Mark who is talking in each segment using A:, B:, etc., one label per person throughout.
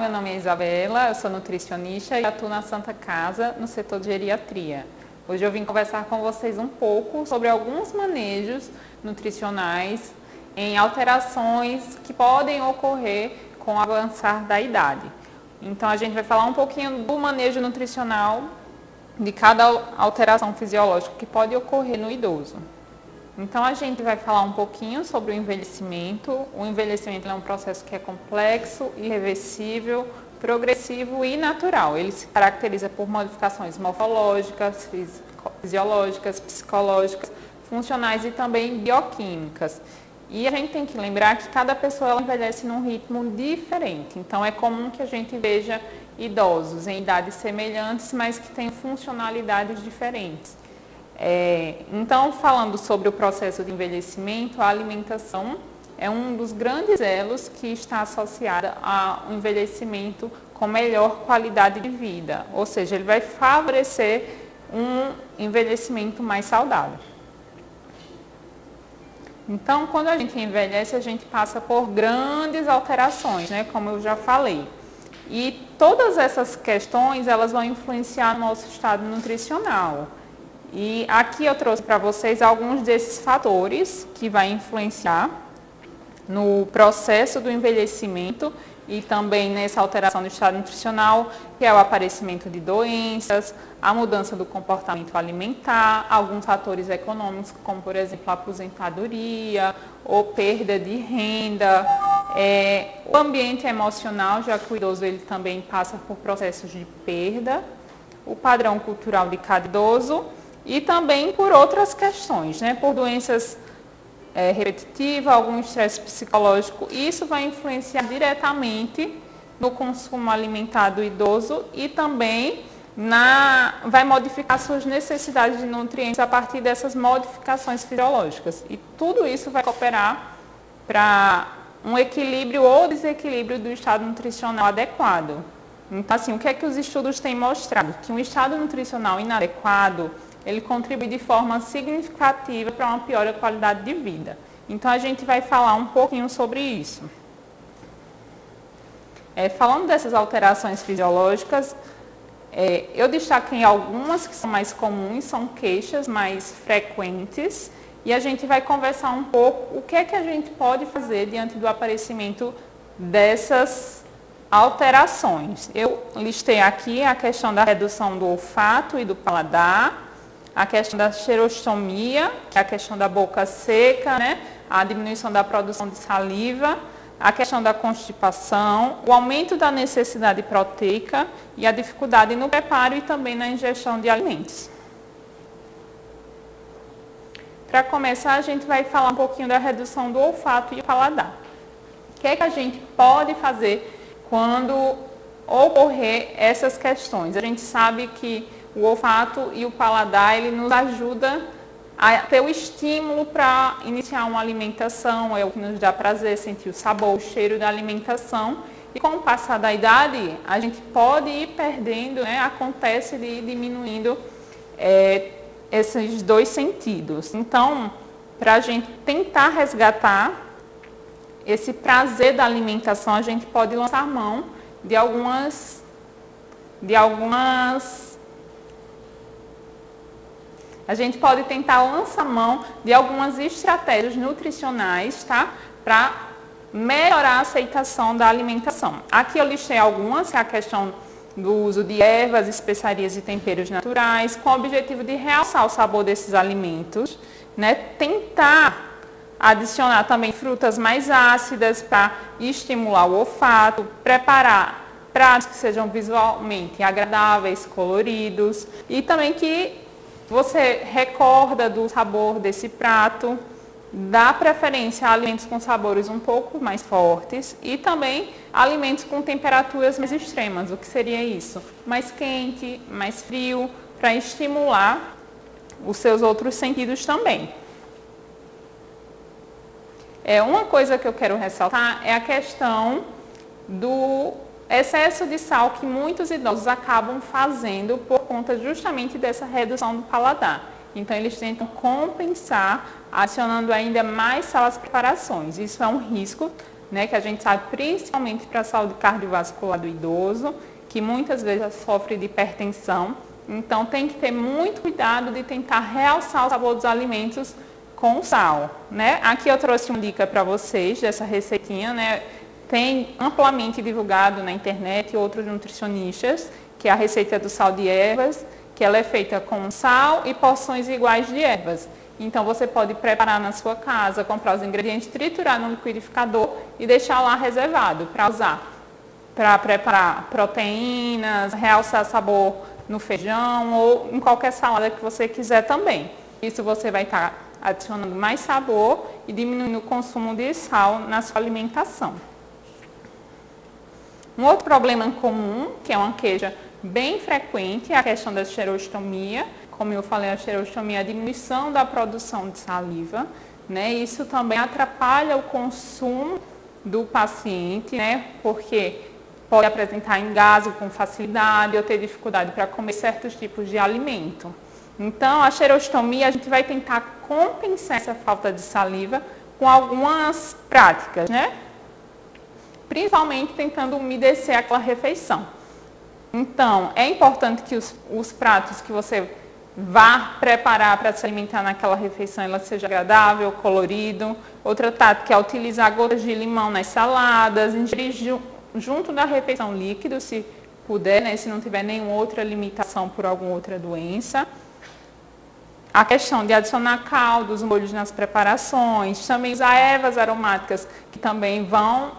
A: meu nome é Isabela, eu sou nutricionista e atuo na Santa Casa no setor de geriatria. Hoje eu vim conversar com vocês um pouco sobre alguns manejos nutricionais em alterações que podem ocorrer com o avançar da idade. Então a gente vai falar um pouquinho do manejo nutricional de cada alteração fisiológica que pode ocorrer no idoso. Então a gente vai falar um pouquinho sobre o envelhecimento. O envelhecimento é um processo que é complexo, irreversível, progressivo e natural. Ele se caracteriza por modificações morfológicas, fisiológicas, psicológicas, funcionais e também bioquímicas. E a gente tem que lembrar que cada pessoa ela envelhece num ritmo diferente. Então é comum que a gente veja idosos em idades semelhantes, mas que têm funcionalidades diferentes. Então, falando sobre o processo de envelhecimento, a alimentação é um dos grandes elos que está associada ao envelhecimento com melhor qualidade de vida, ou seja, ele vai favorecer um envelhecimento mais saudável. Então, quando a gente envelhece, a gente passa por grandes alterações, né, como eu já falei. E todas essas questões, elas vão influenciar no nosso estado nutricional. E aqui eu trouxe para vocês alguns desses fatores que vai influenciar no processo do envelhecimento e também nessa alteração do estado nutricional, que é o aparecimento de doenças, a mudança do comportamento alimentar, alguns fatores econômicos, como por exemplo a aposentadoria ou perda de renda, o ambiente emocional, já que o idoso ele também passa por processos de perda, o padrão cultural de cada idoso, e também por outras questões, né? Por doenças repetitivas, algum estresse psicológico. Isso vai influenciar diretamente no consumo alimentar do idoso e também vai modificar suas necessidades de nutrientes a partir dessas modificações fisiológicas. E tudo isso vai cooperar para um equilíbrio ou desequilíbrio do estado nutricional adequado. Então, assim, o que é que os estudos têm mostrado? Que um estado nutricional inadequado ele contribui de forma significativa para uma pior qualidade de vida. Então, a gente vai falar um pouquinho sobre isso. Falando dessas alterações fisiológicas, eu destaquei algumas que são mais comuns, são queixas mais frequentes, e a gente vai conversar um pouco o que é que a gente pode fazer diante do aparecimento dessas alterações. Eu listei aqui a questão da redução do olfato e do paladar, a questão da xerostomia, que é a questão da boca seca, né? A diminuição da produção de saliva, a questão da constipação, o aumento da necessidade proteica e a dificuldade no preparo e também na ingestão de alimentos. Para começar, a gente vai falar um pouquinho da redução do olfato e paladar. O que é que a gente pode fazer quando ocorrer essas questões? A gente sabe que o olfato e o paladar, ele nos ajuda a ter o estímulo para iniciar uma alimentação, é o que nos dá prazer, sentir o sabor, o cheiro da alimentação. E com o passar da idade, a gente pode ir perdendo, né? Acontece de ir diminuindo esses dois sentidos. Então, para a gente tentar resgatar esse prazer da alimentação, a gente pode lançar mão de algumas a gente pode tentar lançar mão de algumas estratégias nutricionais, tá? Para melhorar a aceitação da alimentação. Aqui eu listei algumas, que é a questão do uso de ervas, especiarias e temperos naturais, com o objetivo de realçar o sabor desses alimentos, né? Tentar adicionar também frutas mais ácidas para estimular o olfato, preparar pratos que sejam visualmente agradáveis, coloridos e também que você recorda do sabor desse prato, dá preferência a alimentos com sabores um pouco mais fortes e também alimentos com temperaturas mais extremas. O que seria isso? Mais quente, mais frio, para estimular os seus outros sentidos também. Uma coisa que eu quero ressaltar é a questão do excesso de sal que muitos idosos acabam fazendo por conta justamente dessa redução do paladar. Então, eles tentam compensar adicionando ainda mais sal às preparações. Isso é um risco né, que a gente sabe principalmente para a saúde cardiovascular do idoso, que muitas vezes sofre de hipertensão. Então tem que ter muito cuidado de tentar realçar o sabor dos alimentos com sal, né? Aqui eu trouxe uma dica para vocês dessa receitinha, né? Tem amplamente divulgado na internet e outros nutricionistas, que é a receita do sal de ervas, que ela é feita com sal e porções iguais de ervas. Então você pode preparar na sua casa, comprar os ingredientes, triturar no liquidificador e deixar lá reservado para usar, para preparar proteínas, realçar sabor no feijão ou em qualquer salada que você quiser também. Isso você vai estar adicionando mais sabor e diminuindo o consumo de sal na sua alimentação. Um outro problema comum, que é uma queixa bem frequente, é a questão da xerostomia. Como eu falei, a xerostomia é a diminuição da produção de saliva, né? Isso também atrapalha o consumo do paciente, né? Porque pode apresentar engasgo com facilidade ou ter dificuldade para comer certos tipos de alimento. Então, a xerostomia, a gente vai tentar compensar essa falta de saliva com algumas práticas, né? Principalmente tentando umedecer aquela refeição. Então, é importante que os pratos que você vá preparar para se alimentar naquela refeição, ela seja agradável, colorido. Outra tática é utilizar gotas de limão nas saladas, ingerir junto da refeição líquido, se puder, né, se não tiver nenhuma outra limitação por alguma outra doença. A questão de adicionar caldos, molhos nas preparações, também usar ervas aromáticas, que também vão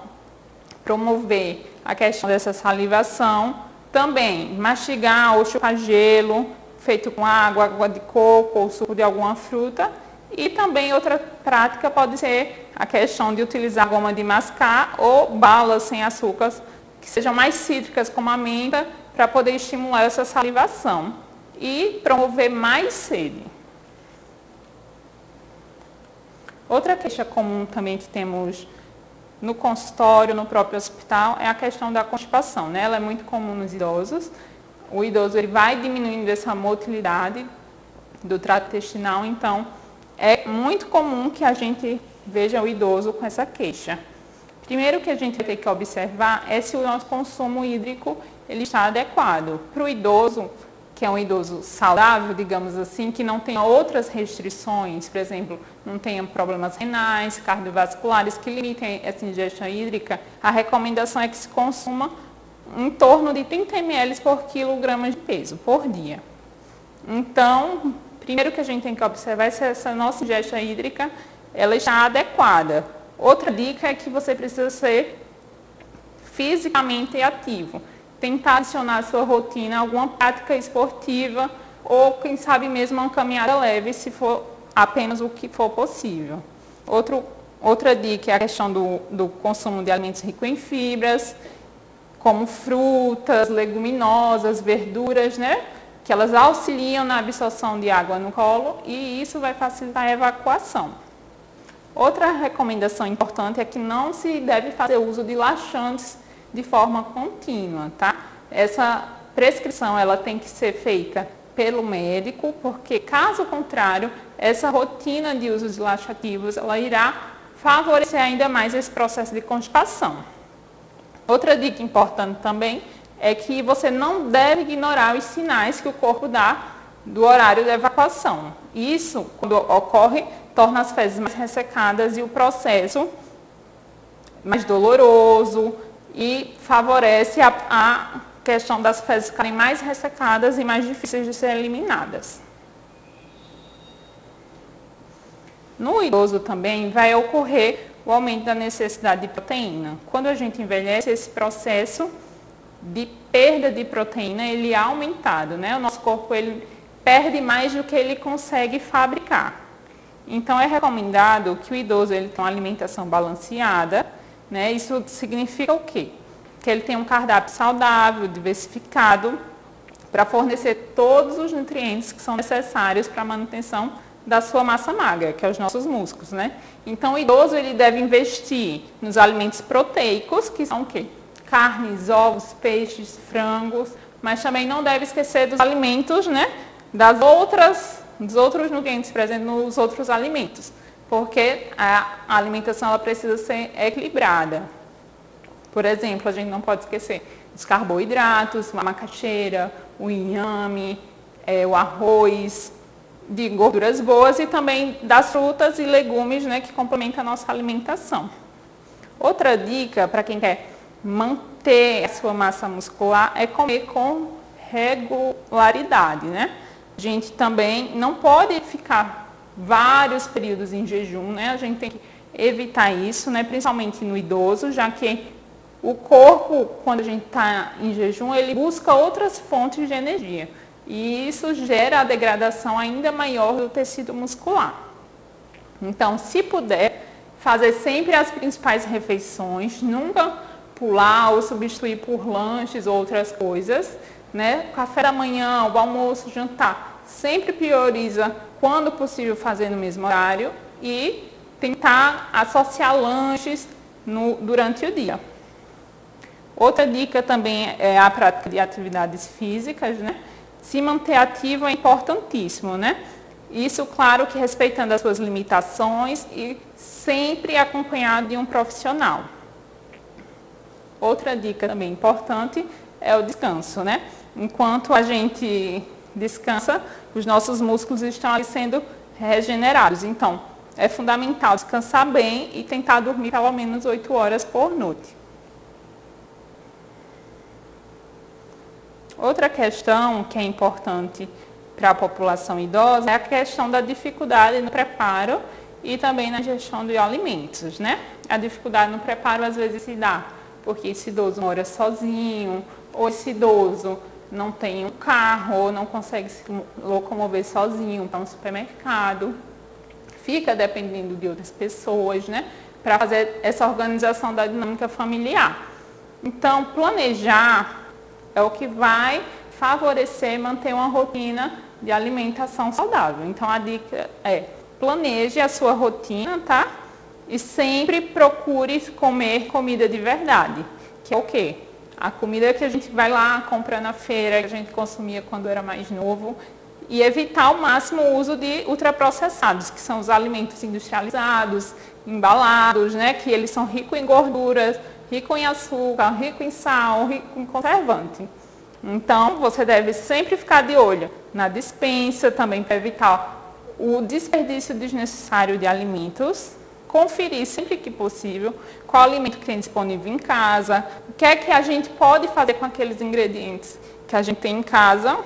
A: promover a questão dessa salivação. Também mastigar ou chupar gelo, feito com água de coco ou suco de alguma fruta. E também outra prática pode ser a questão de utilizar goma de mascar ou balas sem açúcar, que sejam mais cítricas, como a menta, para poder estimular essa salivação e promover mais sede. Outra queixa comum também que temos no consultório, no próprio hospital, é a questão da constipação, né? Ela é muito comum nos idosos. O idoso ele vai diminuindo essa motilidade do trato intestinal, então é muito comum que a gente veja o idoso com essa queixa. Primeiro que a gente vai ter que observar é se o nosso consumo hídrico ele está adequado. Para o idoso, que é um idoso saudável, digamos assim, que não tenha outras restrições, por exemplo, não tenha problemas renais, cardiovasculares que limitem essa ingestão hídrica, a recomendação é que se consuma em torno de 30 ml por quilograma de peso por dia. Então, primeiro que a gente tem que observar é se essa nossa ingestão hídrica ela está adequada. Outra dica é que você precisa ser fisicamente ativo. Tentar adicionar à sua rotina alguma prática esportiva ou, quem sabe mesmo, uma caminhada leve, se for apenas o que for possível. Outra dica é a questão do consumo de alimentos ricos em fibras, como frutas, leguminosas, verduras, né? Que elas auxiliam na absorção de água no colo e isso vai facilitar a evacuação. Outra recomendação importante é que não se deve fazer uso de laxantes de forma contínua, tá? Essa prescrição ela tem que ser feita pelo médico, porque caso contrário, essa rotina de uso de laxativos ela irá favorecer ainda mais esse processo de constipação. Outra dica importante também é que você não deve ignorar os sinais que o corpo dá do horário de evacuação. Isso, quando ocorre, torna as fezes mais ressecadas e o processo mais doloroso e favorece a questão das fezes ficarem mais ressecadas e mais difíceis de ser eliminadas. No idoso também vai ocorrer o aumento da necessidade de proteína. Quando a gente envelhece, esse processo de perda de proteína ele é aumentado, né? O nosso corpo ele perde mais do que ele consegue fabricar. Então é recomendado que o idoso ele tenha uma alimentação balanceada, né? Isso significa o quê? Que ele tenha um cardápio saudável, diversificado, para fornecer todos os nutrientes que são necessários para a manutenção da sua massa magra, que é os nossos músculos, né? Então o idoso ele deve investir nos alimentos proteicos, que são o quê? Carnes, ovos, peixes, frangos, mas também não deve esquecer dos alimentos, né? Dos outros nutrientes presentes nos outros alimentos. porque a alimentação ela precisa ser equilibrada. Por exemplo, a gente não pode esquecer os carboidratos, a macaxeira, o inhame, o arroz, de gorduras boas e também das frutas e legumes, né, que complementam a nossa alimentação. Outra dica para quem quer manter a sua massa muscular é comer com regularidade, né? A gente também não pode ficar vários períodos em jejum, né? A gente tem que evitar isso, né? Principalmente no idoso, já que o corpo, quando a gente está em jejum, ele busca outras fontes de energia. E isso gera a degradação ainda maior do tecido muscular. Então, se puder, fazer sempre as principais refeições, nunca pular ou substituir por lanches ou outras coisas, né? Café da manhã, o almoço, jantar, sempre prioriza quando possível fazer no mesmo horário e tentar associar lanches durante o dia. Outra dica também é a prática de atividades físicas, né? Se manter ativo é importantíssimo, né? Isso, claro, que respeitando as suas limitações e sempre acompanhado de um profissional. Outra dica também importante é o descanso, né? Enquanto a gente descansa, os nossos músculos estão ali sendo regenerados. Então, é fundamental descansar bem e tentar dormir pelo menos 8 horas por noite. Outra questão que é importante para a população idosa é a questão da dificuldade no preparo e também na ingestão de alimentos, né? A dificuldade no preparo às vezes se dá porque esse idoso mora sozinho, ou esse idoso não tem um carro, ou não consegue se locomover sozinho para um supermercado, fica dependendo de outras pessoas, né? Para fazer essa organização da dinâmica familiar. Então, planejar é o que vai favorecer manter uma rotina de alimentação saudável. Então, a dica é planeje a sua rotina, tá? E sempre procure comer comida de verdade, que é o quê? A comida que a gente vai lá comprar na feira, que a gente consumia quando era mais novo, e evitar ao máximo o uso de ultraprocessados, que são os alimentos industrializados, embalados, né? Que eles são ricos em gorduras, rico em açúcar, rico em sal, rico em conservante. Então, você deve sempre ficar de olho na despensa, também para evitar o desperdício desnecessário de alimentos. Conferir sempre que possível qual alimento que tem disponível em casa, o que é que a gente pode fazer com aqueles ingredientes que a gente tem em casa.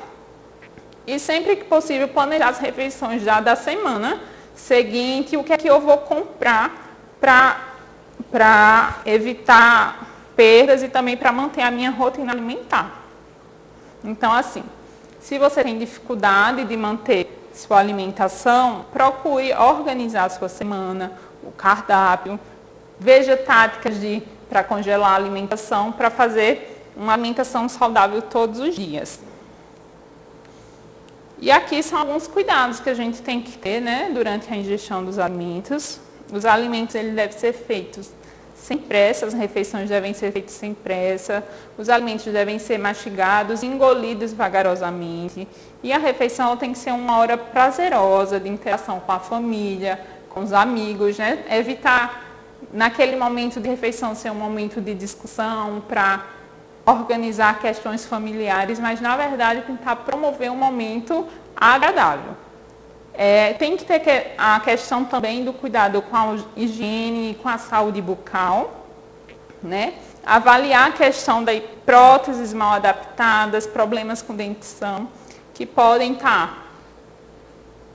A: E sempre que possível planejar as refeições já da semana seguinte, o que é que eu vou comprar para evitar perdas e também para manter a minha rotina alimentar. Então, assim, se você tem dificuldade de manter sua alimentação, procure organizar a sua semana, o cardápio, veja táticas para congelar a alimentação, para fazer uma alimentação saudável todos os dias. E aqui são alguns cuidados que a gente tem que ter, né, durante a ingestão dos alimentos. Os alimentos eles devem ser feitos sem pressa, as refeições devem ser feitas sem pressa, os alimentos devem ser mastigados, engolidos vagarosamente. E a refeição tem que ser uma hora prazerosa de interação com a família, com os amigos, né? Evitar naquele momento de refeição ser um momento de discussão para organizar questões familiares, mas na verdade tentar promover um momento agradável. Tem que ter a questão também do cuidado com a higiene e com a saúde bucal, né? Avaliar a questão das próteses mal adaptadas, problemas com dentição, que podem estar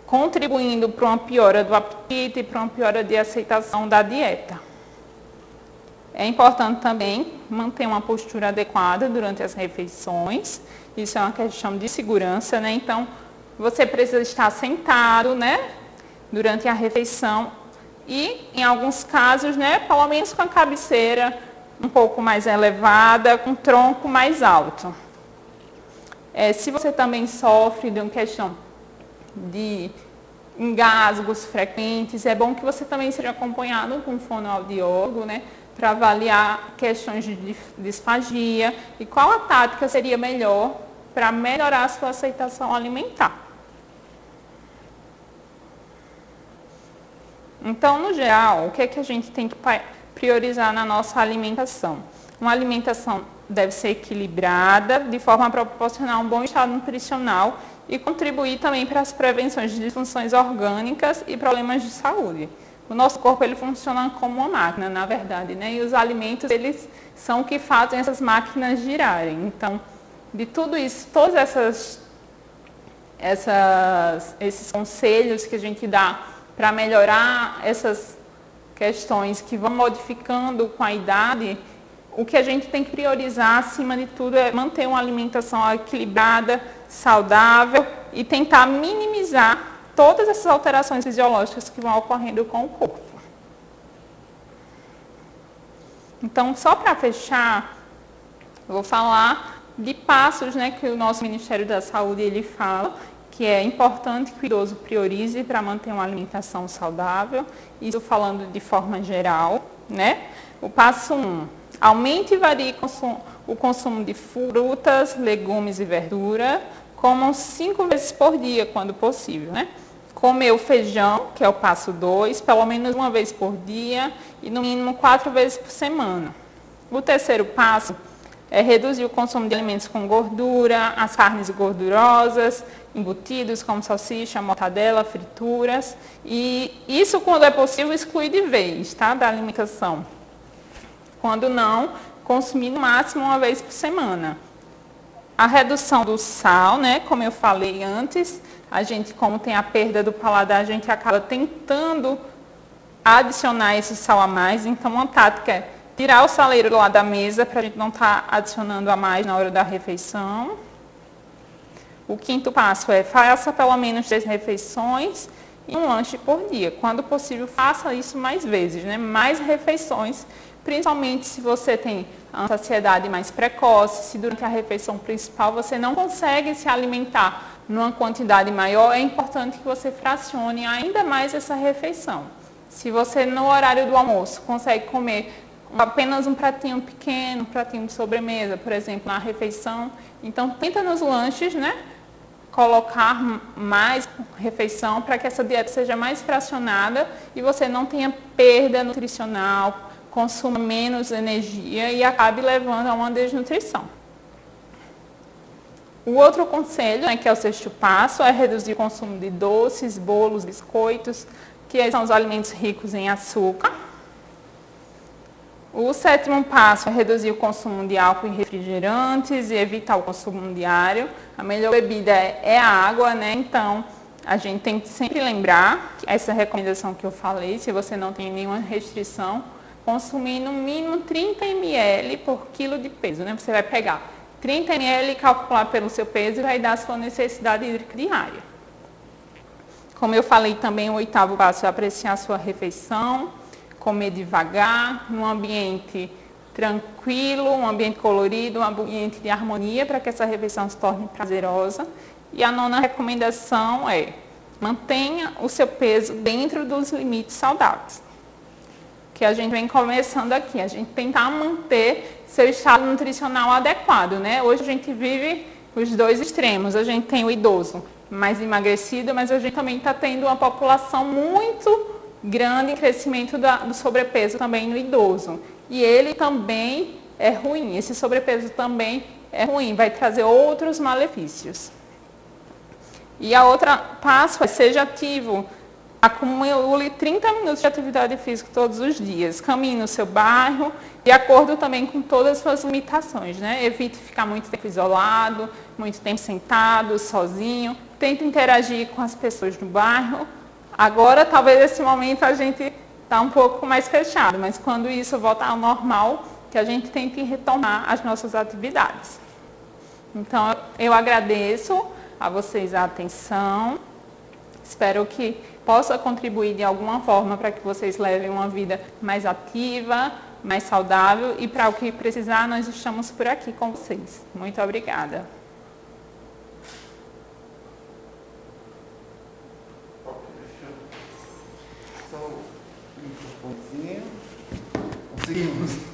A: contribuindo para uma piora do apetite e para uma piora de aceitação da dieta. É importante também manter uma postura adequada durante as refeições. Isso é uma questão de segurança, né? Então, você precisa estar sentado, né, durante a refeição e, em alguns casos, né, pelo menos com a cabeceira um pouco mais elevada, com o tronco mais alto. Se você também sofre de uma questão de engasgos frequentes, é bom que você também seja acompanhado com um fonoaudiólogo, né, para avaliar questões de disfagia e qual a tática seria melhor para melhorar a sua aceitação alimentar. Então, no geral, o que é que a gente tem que priorizar na nossa alimentação? Uma alimentação deve ser equilibrada, de forma a proporcionar um bom estado nutricional e contribuir também para as prevenções de disfunções orgânicas e problemas de saúde. O nosso corpo ele funciona como uma máquina, na verdade, né? E os alimentos eles são o que fazem essas máquinas girarem. Então, de tudo isso, todos esses conselhos que a gente dá para melhorar essas questões que vão modificando com a idade, o que a gente tem que priorizar, acima de tudo, é manter uma alimentação equilibrada, saudável e tentar minimizar todas essas alterações fisiológicas que vão ocorrendo com o corpo. Então, só para fechar, eu vou falar de passos, né, que o nosso Ministério da Saúde ele fala, que é importante que o idoso priorize para manter uma alimentação saudável, isso falando de forma geral, né? O passo 1, aumente e varie o consumo de frutas, legumes e verdura, comam 5 vezes por dia, quando possível, né? Comer o feijão, que é o passo 2, pelo menos uma vez por dia e no mínimo 4 vezes por semana. O terceiro passo é reduzir o consumo de alimentos com gordura, as carnes gordurosas, embutidos como salsicha, mortadela, frituras. E isso, quando é possível, excluir de vez, tá, da alimentação. Quando não, consumir no máximo uma vez por semana. A redução do sal, né, como eu falei antes, a gente, como tem a perda do paladar, a gente acaba tentando adicionar esse sal a mais. Então, uma tática é tirar o saleiro lá da mesa para a gente não estar adicionando a mais na hora da refeição. O quinto passo é faça pelo menos 3 refeições e um lanche por dia. Quando possível, faça isso mais vezes, né? Mais refeições, principalmente se você tem a saciedade mais precoce, se durante a refeição principal você não consegue se alimentar numa quantidade maior, é importante que você fracione ainda mais essa refeição. Se você no horário do almoço consegue comer apenas um pratinho pequeno, um pratinho de sobremesa, por exemplo, na refeição, então tenta nos lanches, né, colocar mais refeição para que essa dieta seja mais fracionada e você não tenha perda nutricional, consuma menos energia e acabe levando a uma desnutrição. O outro conselho, né, que é o sexto passo, é reduzir o consumo de doces, bolos, biscoitos, que são os alimentos ricos em açúcar. O sétimo passo é reduzir o consumo de álcool e refrigerantes e evitar o consumo diário. A melhor bebida é a água, né? Então, a gente tem que sempre lembrar que essa recomendação que eu falei, se você não tem nenhuma restrição, consumir no mínimo 30 ml por quilo de peso, né? Você vai pegar 30 ml, calcular pelo seu peso e vai dar a sua necessidade hídrica diária. Como eu falei também, o oitavo passo é apreciar a sua refeição, comer devagar, num ambiente tranquilo, um ambiente colorido, um ambiente de harmonia para que essa refeição se torne prazerosa. E a nona recomendação é mantenha o seu peso dentro dos limites saudáveis. Que a gente vem começando aqui, a gente tentar manter seu estado nutricional adequado, né? Hoje a gente vive os dois extremos, a gente tem o idoso mais emagrecido, mas a gente também está tendo uma população muito grande em crescimento do sobrepeso também no idoso. E ele também é ruim, esse sobrepeso também é ruim, vai trazer outros malefícios. E a outra passo é seja ativo. Acumule 30 minutos de atividade física todos os dias. Caminhe no seu bairro, de acordo também com todas as suas limitações, né? Evite ficar muito tempo isolado, muito tempo sentado, sozinho. Tente interagir com as pessoas do bairro. Agora, talvez nesse momento a gente está um pouco mais fechado, mas quando isso voltar ao normal, que a gente tente retomar as nossas atividades. Então, eu agradeço a vocês a atenção. Espero que possa contribuir de alguma forma para que vocês levem uma vida mais ativa, mais saudável e para o que precisar, nós estamos por aqui com vocês. Muito obrigada.
B: Conseguimos.